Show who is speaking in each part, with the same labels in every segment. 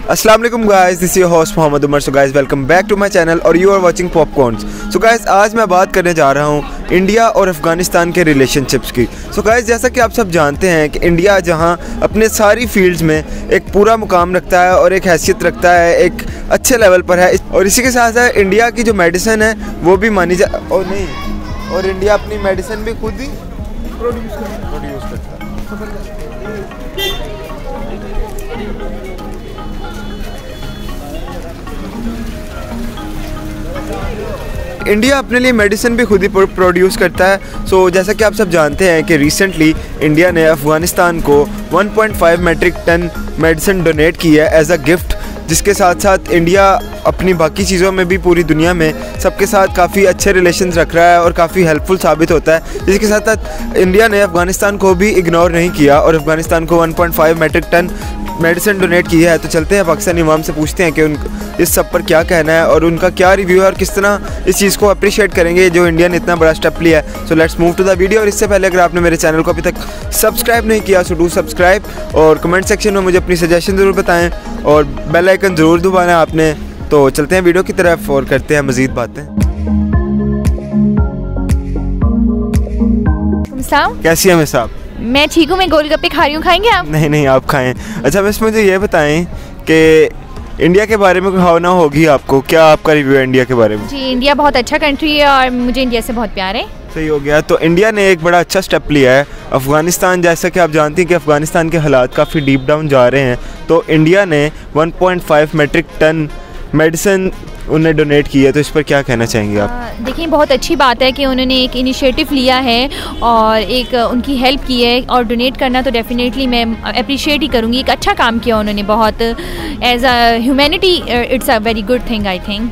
Speaker 1: अस्सलाम वालेकुम guys, this is your host Mohammad Umar. So guys, welcome back to my channel और you are watching popcorns. So guys, आज मैं बात करने जा रहा हूँ इंडिया और अफ़गानिस्तान के रिलेशनशिप्स की। सो गाइस, जैसा कि आप सब जानते हैं कि इंडिया जहाँ अपने सारी फील्ड्स में एक पूरा मुकाम रखता है और एक हैसियत रखता है, एक अच्छे लेवल पर है, और इसी के साथ साथ इंडिया की जो मेडिसिन है वो भी मानी जा और इंडिया अपनी मेडिसिन भी खुद ही प्रोड्यूस करता है। इंडिया अपने लिए मेडिसिन भी खुद ही प्रोड्यूस करता है। सो जैसा कि आप सब जानते हैं कि रिसेंटली इंडिया ने अफ़गानिस्तान को 1.5 मेट्रिक टन मेडिसिन डोनेट की है एज अ गिफ्ट, जिसके साथ साथ इंडिया अपनी बाकी चीज़ों में भी पूरी दुनिया में सबके साथ काफ़ी अच्छे रिलेशंस रख रहा है और काफ़ी हेल्पफुल साबित होता है। जिसके साथ साथ इंडिया ने अफ़गानिस्तान को भी इग्नोर नहीं किया और अफ़गानिस्तान को 1.5 मेट्रिक टन मेडिसिन डोनेट की है। तो चलते हैं पाकिस्तानी इमाम से पूछते हैं कि उन इस सब पर क्या कहना है और उनका क्या रिव्यू है और किस तरह इस चीज़ को अप्रिशिएट करेंगे जो इंडिया ने इतना बड़ा स्टेप लिया है। So let's move to the video. और इससे पहले अगर आपने मेरे चैनल को अभी तक सब्सक्राइब नहीं किया सो डू सब्सक्राइब, और कमेंट सेक्शन में मुझे अपनी सजेशन ज़रूर बताएं और बेल आइकन ज़रूर दबाना आपने। तो चलते हैं वीडियो की तरफ और करते हैं मज़ीद बातें। कैसी हैं मिस आप?
Speaker 2: मैं ठीक हूँ, मैं गोलगप्पे खा रही हूँ, खाएंगे आप?
Speaker 1: नहीं आप खाएं। अच्छा मिस, मुझे ये बताएं कि इंडिया के बारे में कोई भावना होगी आपको, क्या आपका रिव्यू है इंडिया के बारे में?
Speaker 2: जी, इंडिया बहुत अच्छा कंट्री है और मुझे इंडिया से बहुत प्यार है।
Speaker 1: सही हो गया। तो इंडिया ने एक बड़ा अच्छा स्टेप लिया है। अफ़गानिस्तान, जैसा कि आप जानती हैं कि अफ़गानिस्तान के हालात काफ़ी डीप डाउन जा रहे हैं, तो इंडिया ने 1.5 मेट्रिक टन मेडिसिन उन्हें डोनेट की है। तो इस पर क्या कहना चाहेंगे आप?
Speaker 2: देखिए, बहुत अच्छी बात है कि उन्होंने एक इनिशिएटिव लिया है और एक उनकी हेल्प की है, और डोनेट करना तो डेफिनेटली मैं अप्रिशिएट ही करूँगी। एक अच्छा काम किया उन्होंने, बहुत as a humanity it's a very good thing I think.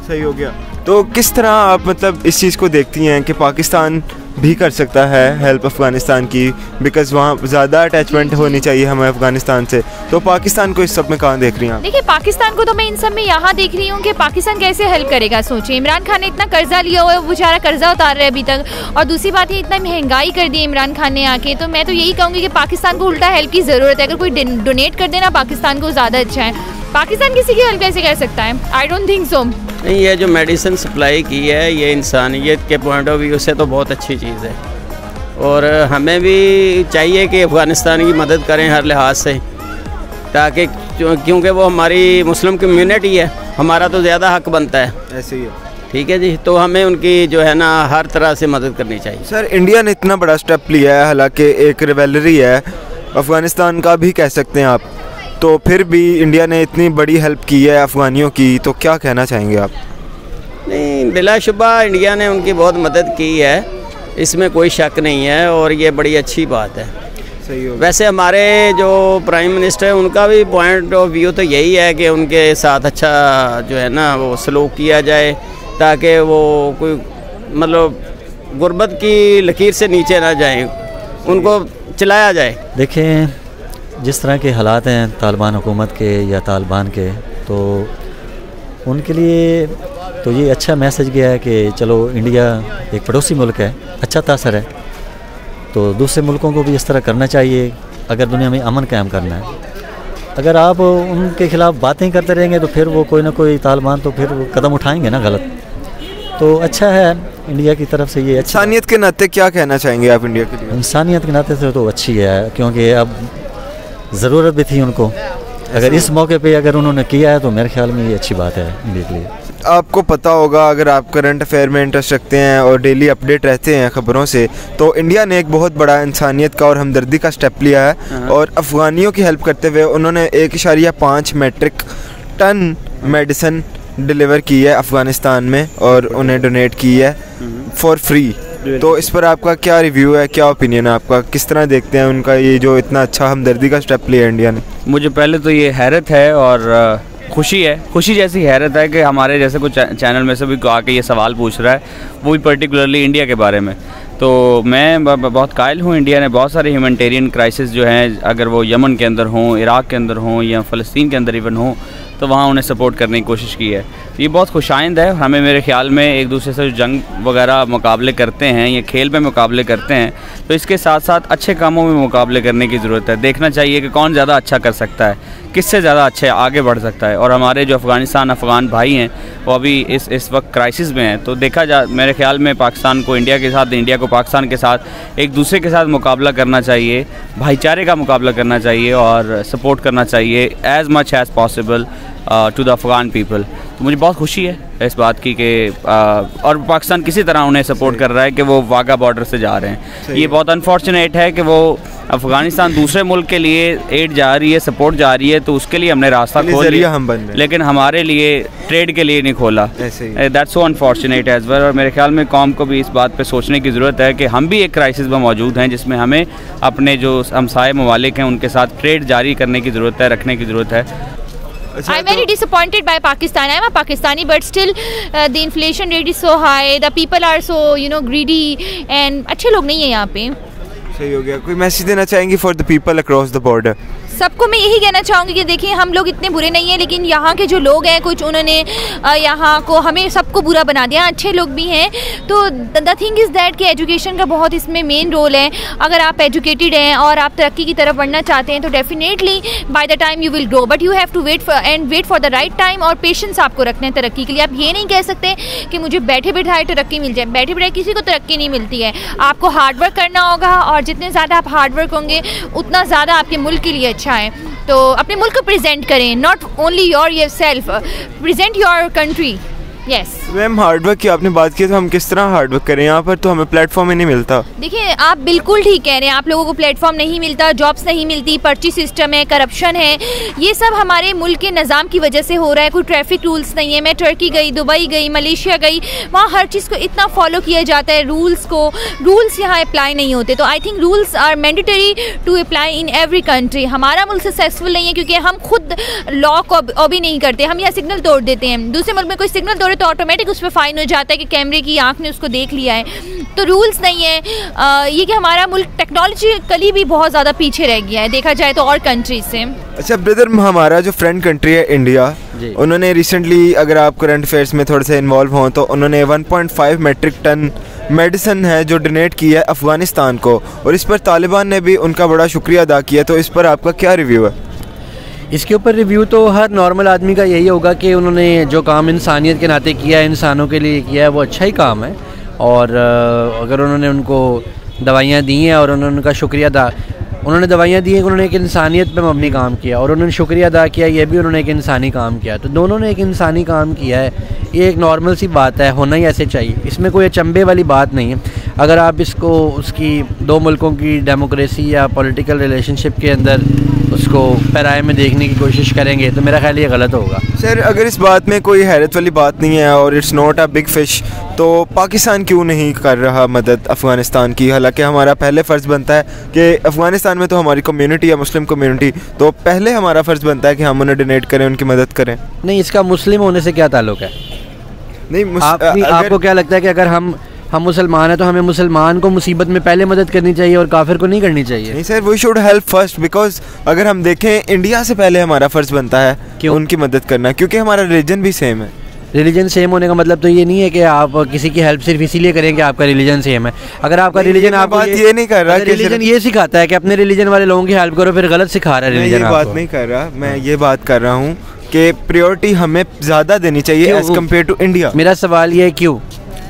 Speaker 1: सही हो गया। तो किस तरह आप मतलब इस चीज़ को देखती हैं कि पाकिस्तान भी कर सकता है हेल्प अफ़गानिस्तान की, बिकॉज़ वहाँ ज़्यादा अटैचमेंट होनी चाहिए हमें अफ़गानिस्तान से, तो पाकिस्तान को इस सब में कहाँ देख रही हैं आप?
Speaker 2: देखिए, पाकिस्तान को तो मैं इन सब में यहाँ देख रही हूँ कि पाकिस्तान कैसे हेल्प करेगा। सोचिए, इमरान खान ने इतना कर्जा लिया हुआ है, वो बेचारा कर्जा उतार रहा है अभी तक, और दूसरी बात है इतना महंगाई कर दी इमरान खान ने आके। तो मैं तो यही कहूँगी कि पाकिस्तान को उल्टा हेल्प की ज़रूरत है। अगर कोई डोनेट कर देना पाकिस्तान को, ज़्यादा अच्छा है। पाकिस्तान किसी की हेल्प कैसे कर सकता है? I don't think so.
Speaker 3: नहीं, ये जो मेडिसिन सप्लाई की है ये इंसानियत के पॉइंट ऑफ व्यू से तो बहुत अच्छी चीज़ है, और हमें भी चाहिए कि अफ़गानिस्तान की मदद करें हर लिहाज से, ताकि क्योंकि वो हमारी मुस्लिम कम्युनिटी है, हमारा तो ज़्यादा हक बनता है।
Speaker 1: ऐसे ही है।
Speaker 3: ठीक है जी, तो हमें उनकी जो है ना हर तरह से मदद करनी चाहिए।
Speaker 1: सर, इंडिया ने इतना बड़ा स्टेप लिया है, हालांकि एक रिवेलरी है अफ़गानिस्तान का भी कह सकते हैं आप, तो फिर भी इंडिया ने इतनी बड़ी हेल्प की है अफ़गानियों की, तो क्या कहना चाहेंगे आप?
Speaker 3: नहीं, बिलाशुबा इंडिया ने उनकी बहुत मदद की है, इसमें कोई शक नहीं है, और ये बड़ी अच्छी बात है।
Speaker 1: सही हो। वैसे
Speaker 3: वैसे हमारे जो प्राइम मिनिस्टर है उनका भी पॉइंट ऑफ व्यू तो यही है कि उनके साथ अच्छा जो है ना वो सलूक किया जाए, ताकि वो कोई मतलब गुर्बत की लकीर से नीचे ना जाए, उनको चलाया जाए।
Speaker 4: देखें, जिस तरह के हालात हैं तालिबान हुकूमत के या तालिबान के, तो उनके लिए तो ये अच्छा मैसेज गया है कि चलो इंडिया एक पड़ोसी मुल्क है, अच्छा तासर है, तो दूसरे मुल्कों को भी इस तरह करना चाहिए अगर दुनिया में अमन कायम करना है। अगर आप उनके ख़िलाफ़ बातें करते रहेंगे तो फिर वो कोई ना कोई तालिबान तो फिर वो कदम उठाएंगे ना गलत। तो अच्छा है इंडिया की तरफ से ये।
Speaker 1: इंसानियत के नाते क्या कहना चाहेंगे आप इंडिया के लिए?
Speaker 4: इंसानियत के नाते से तो अच्छी है, क्योंकि अब ज़रूरत भी थी उनको। अगर इस मौके पे अगर उन्होंने किया है तो मेरे ख्याल में ये अच्छी बात है इंडिया के लिए।
Speaker 1: आपको पता होगा, अगर आप करंट अफेयर में इंटरेस्ट रखते हैं और डेली अपडेट रहते हैं खबरों से, तो इंडिया ने एक बहुत बड़ा इंसानियत का और हमदर्दी का स्टेप लिया है और अफ़गानियों की हेल्प करते हुए उन्होंने 1.5 मेट्रिक टन मेडिसिन डिलीवर की है अफ़गानिस्तान में और उन्हें डोनेट की है फॉर फ्री। तो इस पर आपका क्या रिव्यू है, क्या ओपिनियन है आपका, किस तरह देखते हैं उनका ये जो इतना अच्छा हमदर्दी का स्टेप लिया इंडिया ने?
Speaker 5: मुझे पहले तो ये हैरत है और खुशी है, खुशी जैसी हैरत है कि हमारे जैसे कुछ चैनल में से भी आके ये सवाल पूछ रहा है, वो भी पर्टिकुलरली इंडिया के बारे में। तो मैं बहुत कायल हूँ। इंडिया ने बहुत सारे ह्यूमैनिटेरियन क्राइसिस जो हैं, अगर वो यमन के अंदर हों, इराक़ के अंदर हों या फ़लस्तीन के अंदर इवन हों, तो वहाँ उन्हें सपोर्ट करने की कोशिश की है। ये बहुत खुशाइंद है। हमें मेरे ख्याल में एक दूसरे से जो जंग वगैरह मुकाबले करते हैं या खेल में मुकाबले करते हैं, तो इसके साथ साथ अच्छे कामों में मुकाबले करने की ज़रूरत है। देखना चाहिए कि कौन ज़्यादा अच्छा कर सकता है, किससे ज़्यादा अच्छे आगे बढ़ सकता है। और हमारे जो अफ़गान भाई हैं वो अभी इस वक्त क्राइसिस में हैं, तो देखा जा मेरे ख्याल में पाकिस्तान को इंडिया के साथ, इंडिया को पाकिस्तान के साथ एक दूसरे के साथ मुकाबला करना चाहिए, भाईचारे का मुकाबला करना चाहिए और सपोर्ट करना चाहिए as much as possible to the Afghan people. तो मुझे बहुत खुशी है इस बात की कि और पाकिस्तान किसी तरह उन्हें सपोर्ट कर रहा है कि वो वाघा बॉर्डर से जा रहे हैं। ये बहुत अनफॉर्चुनेट है कि वो अफ़गानिस्तान दूसरे मुल्क के लिए एड जा रही है, सपोर्ट जा रही है, तो उसके लिए हमने रास्ता खोल लिया, लेकिन हमारे लिए ट्रेड के लिए नहीं खोला। That's so unfortunate as well. और मेरे ख्याल में कौम को भी इस बात पे सोचने की ज़रूरत है कि हम भी एक क्राइसिस में मौजूद हैं जिसमें हमें अपने जो हमसाये ममालिक हैं उनके साथ ट्रेड जारी करने की ज़रूरत है, रखने की ज़रूरत है।
Speaker 2: I'm very disappointed by Pakistan. I'm a Pakistani, but still the inflation rate is so high. The people are so greedy, and अच्छे लोग नहीं है यहाँ पे।
Speaker 1: सही हो गया। कोई मैसेज देना चाहेंगे for the people across the border?
Speaker 2: सबको मैं यही कहना चाहूँगी कि देखिए, हम लोग इतने बुरे नहीं हैं, लेकिन यहाँ के जो लोग हैं कुछ उन्होंने यहाँ को हमें सबको बुरा बना दिया। अच्छे लोग भी हैं, तो द थिंग इज़ दैट कि एजुकेशन का बहुत इसमें मेन रोल है। अगर आप एजुकेटेड हैं और आप तरक्की की तरफ बढ़ना चाहते हैं तो definitely by the time you will grow, but you have to wait for the right time. और पेशेंस आपको रखना है तरक्की के लिए। आप ये नहीं कह सकते कि मुझे बैठे बैठाए तरक्की मिल जाए। बैठे बैठाए किसी को तरक्की नहीं मिलती है। आपको हार्डवर्क करना होगा, और जितने ज़्यादा आप हार्डवर्क होंगे उतना ज़्यादा आपके मुल्क के लिए अच्छा है। तो अपने मुल्क को प्रेजेंट करें, not only your self, present your country. Yes
Speaker 1: ma'am, hard work की आपने बात की, तो हम किस तरह हार्डवर्क करें? यहाँ पर तो हमें प्लेटफॉर्म ही नहीं मिलता।
Speaker 2: देखिए, आप बिल्कुल ठीक कह रहे हैं। आप लोगों को प्लेटफॉर्म नहीं मिलता, जॉब्स नहीं मिलती, पर्ची सिस्टम है, करप्शन है। ये सब हमारे मुल्क के निज़ाम की वजह से हो रहा है। कोई ट्रैफिक रूल्स नहीं है। मैं टर्की गई, दुबई गई, मलेशिया गई, वहाँ हर चीज़ को इतना फॉलो किया जाता है, रूल्स यहाँ अप्लाई नहीं होते। तो I think rules are mandatory to apply in every country. हमारा मुल्क सक्सेसफुल नहीं है क्योंकि हम खुद लॉ को ऑबी नहीं करते। हम यहाँ सिग्नल तोड़ देते हैं। दूसरे मुल्क में कोई सिग्नल तोड़े तो ऑटोमेटिक उस पर फाइन हो जाता है कि कैमरे की आंख ने उसको देख लिया है। तो रूल्स नहीं है। ये कि हमारा मुल्क टेक्नोलॉजिकली भी बहुत ज़्यादा पीछे रह गया है देखा जाए तो और कंट्रीज से।
Speaker 1: अच्छा ब्रदर, हमारा जो फ्रेंड कंट्री है इंडिया, उन्होंने रिसेंटली, अगर आप करंट अफेयर्स में थोड़े से इन्वॉल्व हों, तो उन्होंने 1.5 मेट्रिक टन मेडिसिन है जो डोनेट की है अफ़गानिस्तान को, और इस पर तालिबान ने भी उनका बड़ा शुक्रिया अदा किया। तो इस पर आपका क्या रिव्यू है?
Speaker 6: इसके ऊपर रिव्यू तो हर नॉर्मल आदमी का यही होगा कि उन्होंने जो काम इंसानियत के नाते किया है, इंसानों के लिए किया है, वो अच्छा ही काम है। और अगर उन्होंने उनको दवाइयाँ दी हैं और उन्होंने उनका शुक्रिया अदा, उन्होंने दवाइयाँ दी हैं, उन्होंने एक इंसानियत पे मबनी काम किया, और उन्होंने शुक्रिया अदा किया, ये भी उन्होंने एक इंसानी काम किया। तो दोनों ने एक इंसानी काम किया है। ये एक नॉर्मल सी बात है, होना ही ऐसे चाहिए। इसमें कोई अचंभे वाली बात नहीं है। अगर आप इसको उसकी दो मुल्कों की डेमोक्रेसी या पॉलिटिकल रिलेशनशिप के अंदर उसको पैराए में देखने की कोशिश करेंगे तो मेरा ख्याल ये गलत होगा।
Speaker 1: सर, अगर इस बात में कोई हैरत वाली बात नहीं है और it's not a big fish, तो पाकिस्तान क्यों नहीं कर रहा मदद अफ़गानिस्तान की? हालांकि हमारा पहले फ़र्ज़ बनता है कि अफ़गानिस्तान में तो हमारी कम्युनिटी है, मुस्लिम कम्युनिटी, तो पहले हमारा फ़र्ज़ बनता है कि हम उन्हें डोनेट करें, उनकी मदद करें।
Speaker 6: नहीं, इसका मुस्लिम होने से क्या ताल्लुक़ है?
Speaker 1: नहीं,
Speaker 6: आपको क्या लगता है कि अगर हम मुसलमान हैं तो हमें मुसलमान को मुसीबत में पहले मदद करनी चाहिए और काफिर को नहीं करनी चाहिए?
Speaker 1: नहीं sir, we should help first, because अगर हम देखें इंडिया से पहले हमारा फ़र्ज़ बनता है कि उनकी मदद करना, क्योंकि हमारा रिलीजन भी सेम है।
Speaker 6: रिलीजन सेम होने का मतलब तो ये नहीं है कि आप किसी की हेल्प सिर्फ इसीलिए करें कि आपका रिलीजन सेम है। अगर आपका रिलीजन आपको
Speaker 1: ये नहीं कर रहा,
Speaker 6: रिलीजन ये सिखाता है कि अपने रिलीजन वाले लोगों की हेल्प करो, फिर गलत सिखा रहा है रिलीजन।
Speaker 1: ये बात नहीं कर रहा, मैं ये बात कर रहा हूँ कि प्रायोरिटी हमें ज़्यादा देनी चाहिए एज कम्पेयर टू इंडिया।
Speaker 6: मेरा सवाल ये है क्यों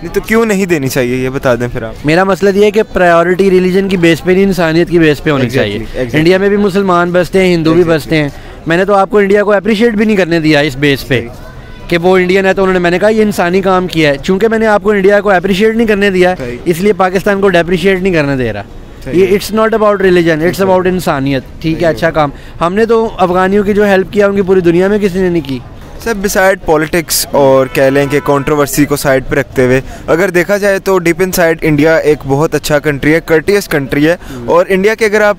Speaker 1: नहीं, तो क्यों नहीं देनी चाहिए ये बता दें फिर आप।
Speaker 6: मेरा मसला ये है कि प्रायोरिटी रिलीजन की बेस पे नहीं, इंसानियत की बेस पे होनी चाहिए। इंडिया में भी मुसलमान बसते हैं, हिंदू भी बसते हैं। मैंने तो आपको इंडिया को अप्रिशिएट भी नहीं करने दिया इस बेस पे कि वो इंडियन है, तो उन्होंने, मैंने कहा ये इंसानी काम किया है। चूंकि मैंने आपको इंडिया को अप्रिशिएट नहीं करने दिया, इसलिए पाकिस्तान को डेप्रिशिएट नहीं करने दे रहा। ये it's not about religion, it's about इंसानियत। ठीक है, अच्छा काम हमने तो अफगानियों की जो हेल्प किया उनकी पूरी दुनिया में किसी ने नहीं की।
Speaker 1: सर, बिसाइड पॉलिटिक्स और कह लें कि कंट्रोवर्सी को साइड पे रखते हुए अगर देखा जाए तो डीप इन साइड इंडिया एक बहुत अच्छा कंट्री है, कर्टियस कंट्री है। और इंडिया के अगर आप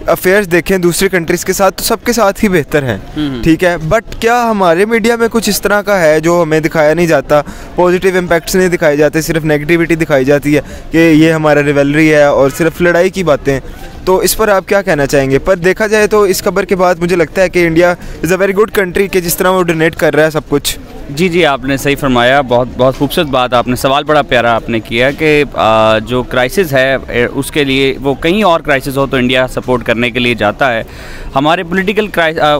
Speaker 1: अफेयर्स देखें दूसरी कंट्रीज़ के साथ तो सबके साथ ही बेहतर हैं, ठीक है। बट क्या हमारे मीडिया में कुछ इस तरह का है जो हमें दिखाया नहीं जाता, पॉजिटिव इम्पैक्ट्स नहीं दिखाए जाते, सिर्फ नेगेटिविटी दिखाई जाती है कि ये हमारा रिवेलरी है और सिर्फ लड़ाई की बातें। तो इस पर आप क्या कहना चाहेंगे? पर देखा जाए तो इस खबर के बाद मुझे लगता है कि India is a very good country कि जिस तरह वो डोनेट कर रहा है सब कुछ।
Speaker 5: जी आपने सही फरमाया, बहुत खूबसूरत बात आपने, सवाल बड़ा प्यारा आपने किया कि जो क्राइसिस है उसके लिए वो कहीं और क्राइसिस हो तो इंडिया सपोर्ट करने के लिए जाता है। हमारे पॉलिटिकल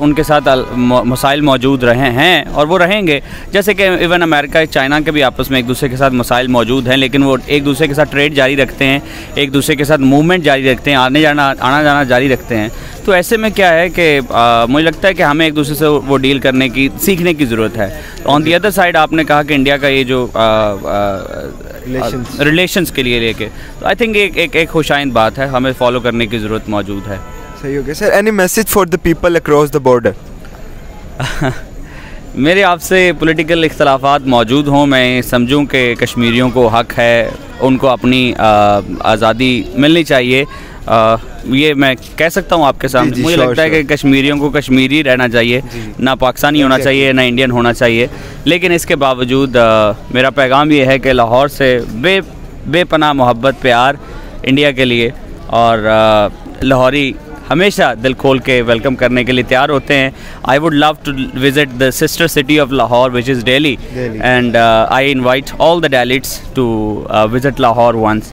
Speaker 5: उनके साथ मसाइल मौजूद रहे हैं और वो रहेंगे, जैसे कि इवन अमेरिका चाइना के भी आपस में एक दूसरे के साथ मसाइल मौजूद हैं, लेकिन वो एक दूसरे के साथ ट्रेड जारी रखते हैं, एक दूसरे के साथ मूवमेंट जारी रखते हैं, आना जाना जारी रखते हैं। तो ऐसे में क्या है कि मुझे लगता है कि हमें एक दूसरे से वो डील करने की, सीखने की ज़रूरत है। ऑन दी अदर साइड आपने कहा कि इंडिया का ये जो रिलेशंस के लिए लेके, तो आई थिंक एक खुशाइंद बात है, हमें फॉलो करने की ज़रूरत मौजूद है।
Speaker 1: सही हो गया sir. Any message for the people across the border?
Speaker 5: मेरे आपसे पॉलिटिकल इख्तलाफात मौजूद हों, मैं समझूं कि कश्मीरियों को हक़ है, उनको अपनी आज़ादी मिलनी चाहिए, ये मैं कह सकता हूँ आपके सामने। मुझे लगता है कि कश्मीरियों को कश्मीरी रहना चाहिए, ना पाकिस्तानी होना चाहिए, ना इंडियन होना चाहिए। लेकिन इसके बावजूद मेरा पैगाम ये है कि लाहौर से बेपनाह मोहब्बत प्यार इंडिया के लिए, और लाहौरी हमेशा दिल खोल के वेलकम करने के लिए तैयार होते हैं। I would love to visit the sister city of Lahore which is Delhi, and I invite all the Delhiites to visit Lahore once.